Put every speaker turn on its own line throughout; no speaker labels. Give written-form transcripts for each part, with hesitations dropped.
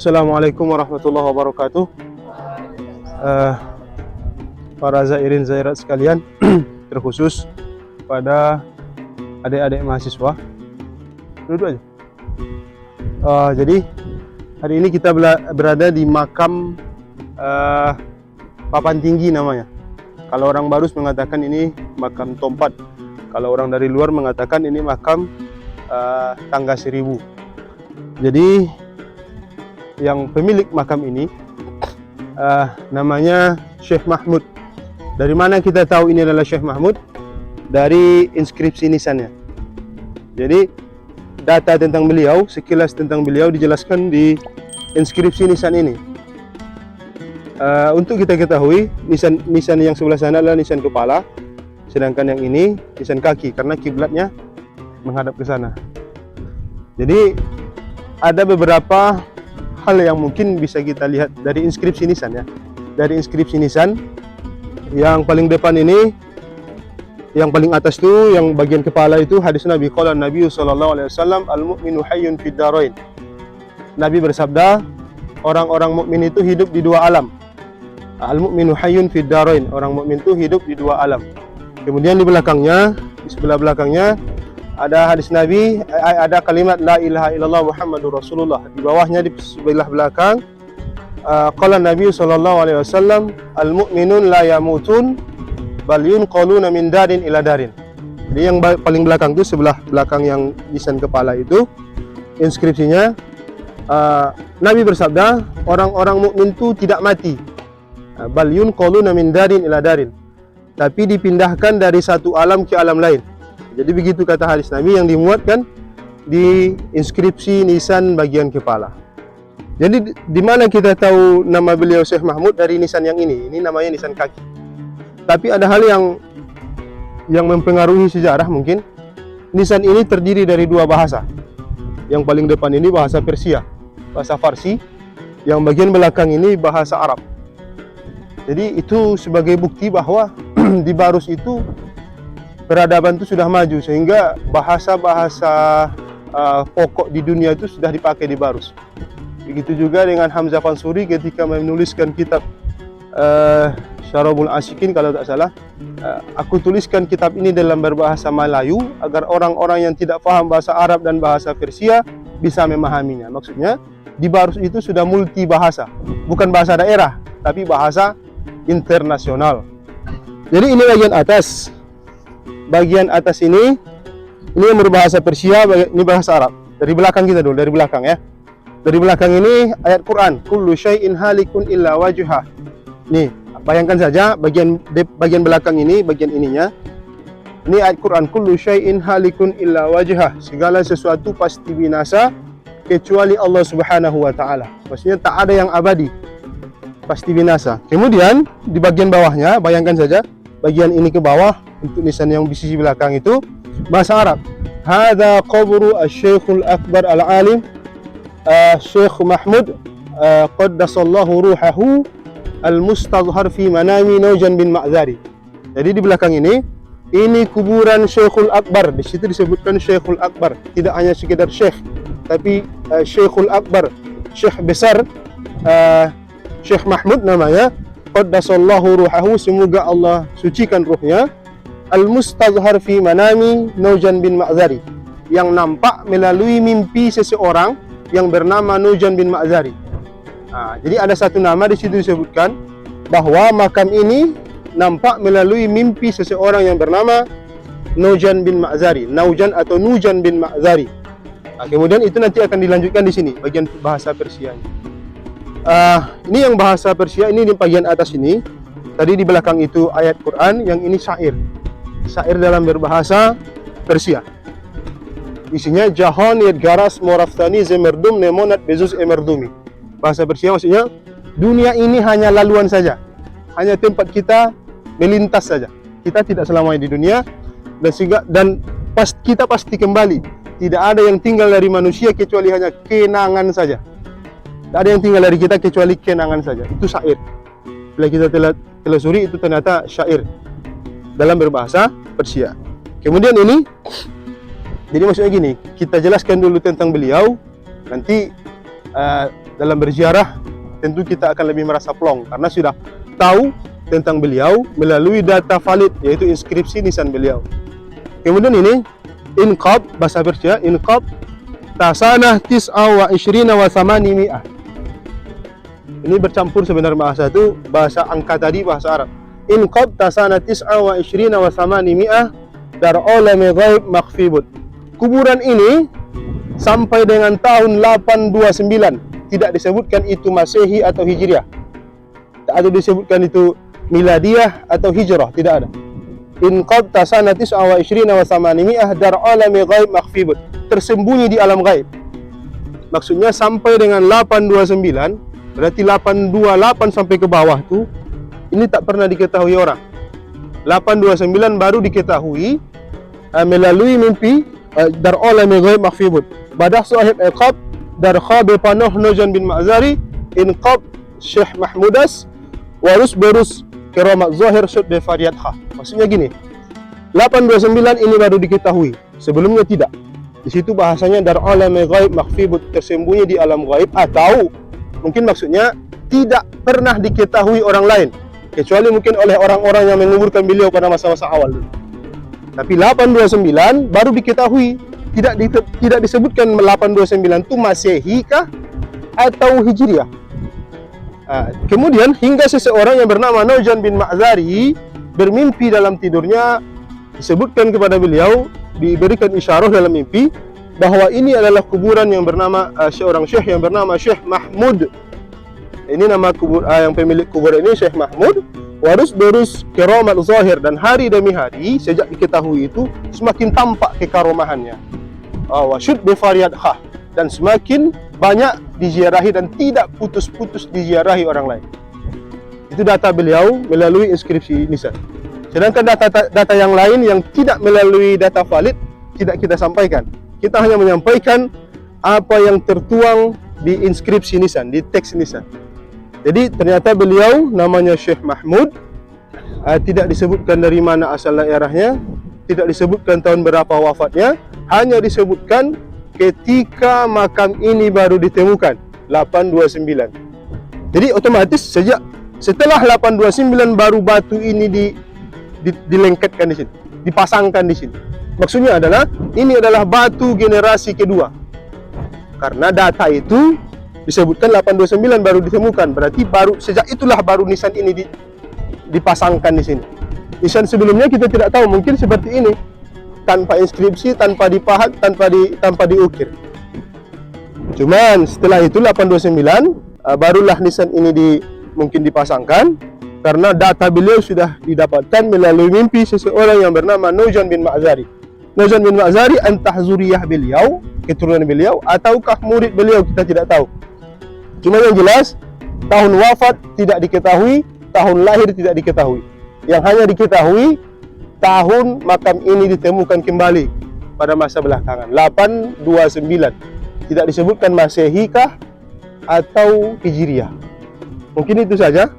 Assalamualaikum warahmatullahi wabarakatuh. Para zairin zairat sekalian, terkhusus pada adik-adik mahasiswa. Duduk aja. Jadi hari ini kita berada di makam Papan Tinggi namanya. Kalau orang Barus mengatakan ini makam Tompat. Kalau orang dari luar mengatakan ini makam Tangga Seribu. Jadi yang pemilik makam ini namanya Syekh Mahmud. Dari mana kita tahu ini adalah Syekh Mahmud? Dari inskripsi nisannya. Jadi data tentang beliau, sekilas tentang beliau dijelaskan di inskripsi nisan ini. Untuk kita ketahui, nisan yang sebelah sana adalah nisan kepala, sedangkan yang ini nisan kaki karena kiblatnya menghadap ke sana. Jadi ada beberapa hal yang mungkin bisa kita lihat dari inskripsi nisan ya. Dari inskripsi nisan yang paling depan ini, yang paling atas itu, yang bagian kepala itu hadis Nabi, qala Nabi sallallahu alaihi wasallam, al-mu'minu hayyun fid darain. Nabi bersabda, orang-orang mukmin itu hidup di dua alam. Al-mu'minu hayyun fid darain, orang mukmin itu hidup di dua alam. Kemudian di belakangnya, di sebelah belakangnya ada hadis Nabi, ada kalimat la ilaha illallah Muhammadur Rasulullah. Di bawahnya di sebelah belakang qala Nabi sallallahu alaihi wasallam, al-mu'minun la yamutun bal yunqaluna min darin ila darin. Jadi yang paling belakang itu, sebelah belakang yang nisan kepala itu, inskripsinya Nabi bersabda, orang-orang mukmin itu tidak mati. Bal yunqaluna min darin ila darin. Tapi dipindahkan dari satu alam ke alam lain. Jadi begitu kata hadis Nabi yang dimuatkan di inskripsi nisan bagian kepala. Jadi di mana kita tahu nama beliau Syekh Mahmud? Dari nisan yang ini. Ini namanya nisan kaki. Tapi ada hal yang mempengaruhi sejarah mungkin. Nisan ini terdiri dari dua bahasa. Yang paling depan ini bahasa Persia, bahasa Farsi. Yang bagian belakang ini bahasa Arab. Jadi itu sebagai bukti bahwa di Barus itu peradaban itu sudah maju, sehingga bahasa-bahasa pokok di dunia itu sudah dipakai di Barus. Begitu juga dengan Hamzah Fansuri ketika menuliskan kitab Syarabul Asyikin kalau tak salah. Aku tuliskan kitab ini dalam berbahasa Melayu agar orang-orang yang tidak paham bahasa Arab dan bahasa Persia bisa memahaminya. Maksudnya di Barus itu sudah multi bahasa, bukan bahasa daerah tapi bahasa internasional. Jadi ini bagian atas. Bagian atas ini yang berbahasa Persia, ini bahasa Arab. Dari belakang kita dulu, dari belakang ya. Dari belakang ini ayat Quran, kullu syai'in halikun illa wajhah. Nih, bayangkan saja bagian belakang ini, bagian ininya. Ini ayat Quran, kullu syai'in halikun illa wajhah. Segala sesuatu pasti binasa kecuali Allah Subhanahu wa taala. Maksudnya tak ada yang abadi. Pasti binasa. Kemudian di bagian bawahnya, bayangkan saja bagian ini ke bawah untuk nisan yang di sisi belakang itu bahasa Arab. Hadza qabru asy-Syekhul Akbar al-Alim Syekh Mahmud qaddasallahu ruhahu al-mustadhhar fi manami Naujan bin Ma'zari. Jadi di belakang ini kuburan Syekhul Akbar. Di situ disebutkan Syekhul Akbar, tidak hanya sekedar syekh, tapi Syekhul Akbar, syekh besar, Syekh Mahmud namanya. Qaddasallahu ruhahu, semoga Allah sucikan ruhnya, al-mustadhhar fi manami Naujan bin Ma'zari, yang nampak melalui mimpi seseorang yang bernama Naujan bin Ma'zari. Jadi ada satu nama di situ disebutkan bahwa makam ini nampak melalui mimpi seseorang yang bernama Naujan bin Ma'zari, Naujan atau Nujan bin Ma'zari. Kemudian itu nanti akan dilanjutkan di sini bagian bahasa Persia. Ini yang bahasa Persia, ini di bagian atas ini. Tadi di belakang itu ayat Quran, yang ini syair. Syair dalam berbahasa Persia. Isinya Jahan Yedgaras Moraftani Zemerdum Nemonat Bezus Emerdumi. Bahasa Persia maksudnya dunia ini hanya laluan saja, hanya tempat kita melintas saja. Kita tidak selamanya di dunia, dan kita pasti kembali. Tidak ada yang tinggal dari manusia kecuali hanya kenangan saja. Tidak ada yang tinggal dari kita kecuali kenangan saja. Itu syair. Bila kita telusuri itu ternyata syair dalam berbahasa Persia. Kemudian ini, jadi maksudnya gini, kita jelaskan dulu tentang beliau. Nanti dalam berziarah, tentu kita akan lebih merasa plong karena sudah tahu tentang beliau melalui data valid, yaitu inskripsi nisan beliau. Kemudian ini inqab, bahasa Persia, inqab tasanah 29 wa 800. Ini bercampur sebenarnya bahasa itu, bahasa angka tadi bahasa Arab. Inqab tasanah 29 wa 800 dar olami ghaib makhfibut. Kuburan ini sampai dengan tahun 829, tidak disebutkan itu Masehi atau Hijriah. Tak ada disebutkan itu Miladiyah atau Hijrah, tidak ada. Inqab tasanah 29 wa 800 dar olami ghaib makhfibut. Tersembunyi di alam gaib. Maksudnya sampai dengan 829, berarti 828 sampai ke bawah tu, ini tak pernah diketahui orang. 829 baru diketahui melalui mimpi dar olami ghaib makhfibut. Badah sahib iqab dar khabe panoh Nojan bin Ma'zari inqab Syekh Mahmudas warus berus keramat zahir syud de Faryadha. Maksudnya gini, 829 ini baru diketahui, sebelumnya tidak. Di situ bahasanya dar olami ghaib makhfibut, tersembunyi di alam gaib, atau mungkin maksudnya tidak pernah diketahui orang lain, kecuali mungkin oleh orang-orang yang menguburkan beliau pada masa-masa awal dulu. Tapi 829 baru diketahui, tidak disebutkan 829 itu Masehi kah atau Hijriah. Kemudian hingga seseorang yang bernama Nojan bin Ma'zari bermimpi dalam tidurnya, disebutkan kepada beliau, diberikan isyarah dalam mimpi bahwa ini adalah kuburan yang bernama seorang syekh yang bernama Syekh Mahmud. Ini nama yang pemilik kubur ini Syekh Mahmud. Warus berus keramat zahir, dan hari demi hari sejak diketahui itu semakin tampak kekaromahannya. Wasyud bi Faryadha, dan semakin banyak diziarahi dan tidak putus-putus diziarahi orang lain. Itu data beliau melalui inskripsi nisan. Sedangkan data yang lain yang tidak melalui data valid tidak kita sampaikan. Kita hanya menyampaikan apa yang tertuang di inskripsi nisan, di teks nisan. Jadi ternyata beliau namanya Syekh Mahmud, tidak disebutkan dari mana asal daerahnya, tidak disebutkan tahun berapa wafatnya, hanya disebutkan ketika makam ini baru ditemukan, 829. Jadi otomatis setelah 829 baru batu ini dilengketkan di sini, dipasangkan di sini. Maksudnya adalah ini adalah batu generasi kedua. Karena data itu disebutkan 829 baru ditemukan, berarti baru sejak itulah baru nisan ini dipasangkan di sini. Nisan sebelumnya kita tidak tahu, mungkin seperti ini, tanpa inskripsi, tanpa dipahat, tanpa diukir. Cuman setelah itu 829 barulah nisan ini mungkin dipasangkan, karena data beliau sudah didapatkan melalui mimpi seseorang yang bernama Nojan bin Ma'zari. Nojan bin Ma'zari entah zuriyah beliau, keturunan beliau, ataukah murid beliau, kita tidak tahu. Cuma yang jelas, tahun wafat tidak diketahui, tahun lahir tidak diketahui. Yang hanya diketahui, tahun makam ini ditemukan kembali pada masa belakangan, 829. Tidak disebutkan Masehi kah atau Hijriah. Mungkin itu saja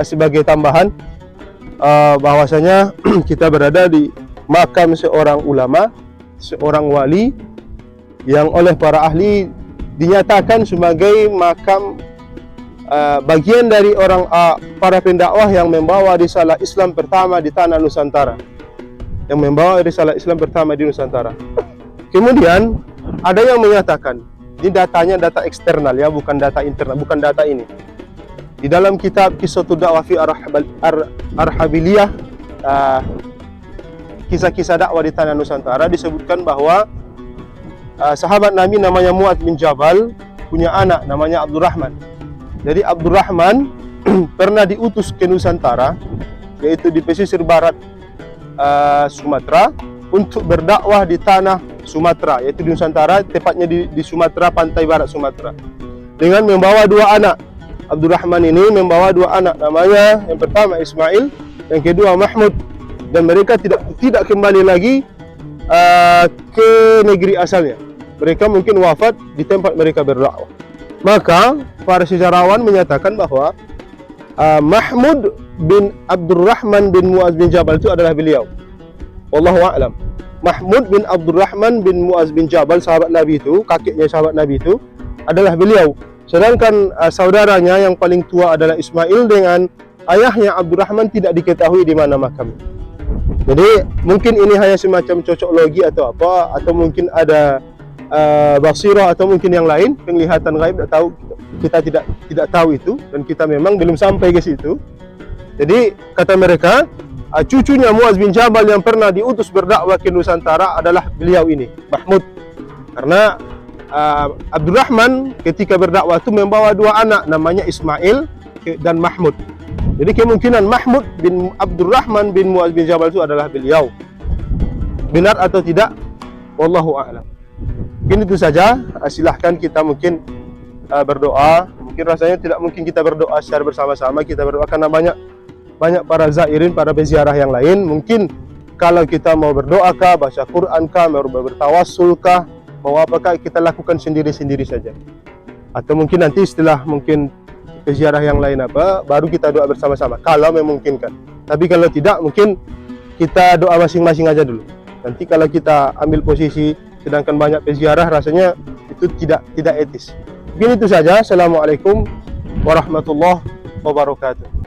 sebagai tambahan, bahwasanya kita berada di makam seorang ulama, seorang wali yang oleh para ahli dinyatakan sebagai makam bagian dari para pendakwah yang membawa risalah Islam pertama di tanah Nusantara, yang membawa risalah Islam pertama di Nusantara. Kemudian ada yang menyatakan, ini datanya data eksternal ya, bukan data internal, bukan data ini. Di dalam kitab Qissatud Da'wah fi Arhabiliyah, kisah-kisah dakwah di tanah Nusantara, disebutkan bahwa sahabat Nabi namanya Mu'adz bin Jabal punya anak namanya Abdurrahman. Jadi Abdurrahman pernah diutus ke Nusantara, yaitu di pesisir barat Sumatera, untuk berdakwah di tanah Sumatera, yaitu di Nusantara, tepatnya di Sumatera, pantai barat Sumatera, dengan membawa dua anak. Abdurrahman ini membawa dua anak, namanya yang pertama Ismail, yang kedua Mahmud, dan mereka tidak kembali lagi ke negeri asalnya. Mereka mungkin wafat di tempat mereka berdakwah. Maka para sejarawan menyatakan bahwa Mahmud bin Abdurrahman bin Mu'adz bin Jabal itu adalah beliau. Wallahu a'lam. Mahmud bin Abdurrahman bin Mu'adz bin Jabal, sahabat Nabi itu, kakeknya sahabat Nabi itu, adalah beliau. Sedangkan saudaranya yang paling tua adalah Ismail dengan ayahnya Abdurrahman tidak diketahui di mana makamnya. Jadi mungkin ini hanya semacam cocok logi atau apa, atau mungkin ada basirah atau mungkin yang lain, penglihatan gaib, tidak tahu, kita tidak tahu itu, dan kita memang belum sampai ke situ. Jadi kata mereka, cucunya Muaz bin Jabal yang pernah diutus berdakwah ke Nusantara adalah beliau ini, Mahmud. Karena Abdurrahman ketika berdakwah itu membawa dua anak, namanya Ismail dan Mahmud. Jadi kemungkinan Mahmud bin Abdurrahman bin Muaz bin Jabal itu adalah beliau. Benar atau tidak? Wallahu a'lam. Mungkin itu saja. Silahkan kita mungkin berdoa. Mungkin rasanya tidak mungkin kita berdoa secara bersama-sama. Kita berdoa karena banyak para zairin, para peziarah yang lain. Mungkin kalau kita mau berdoa kah, baca Quran kah, mau bertawassul kah, mau apakah, kita lakukan sendiri-sendiri saja. Atau mungkin nanti setelah mungkin peziarah yang lain apa, baru kita doa bersama-sama kalau memungkinkan. Tapi kalau tidak, mungkin kita doa masing-masing aja dulu. Nanti kalau kita ambil posisi sedangkan banyak peziarah, rasanya itu tidak etis. Mungkin itu saja. Assalamualaikum warahmatullahi wabarakatuh.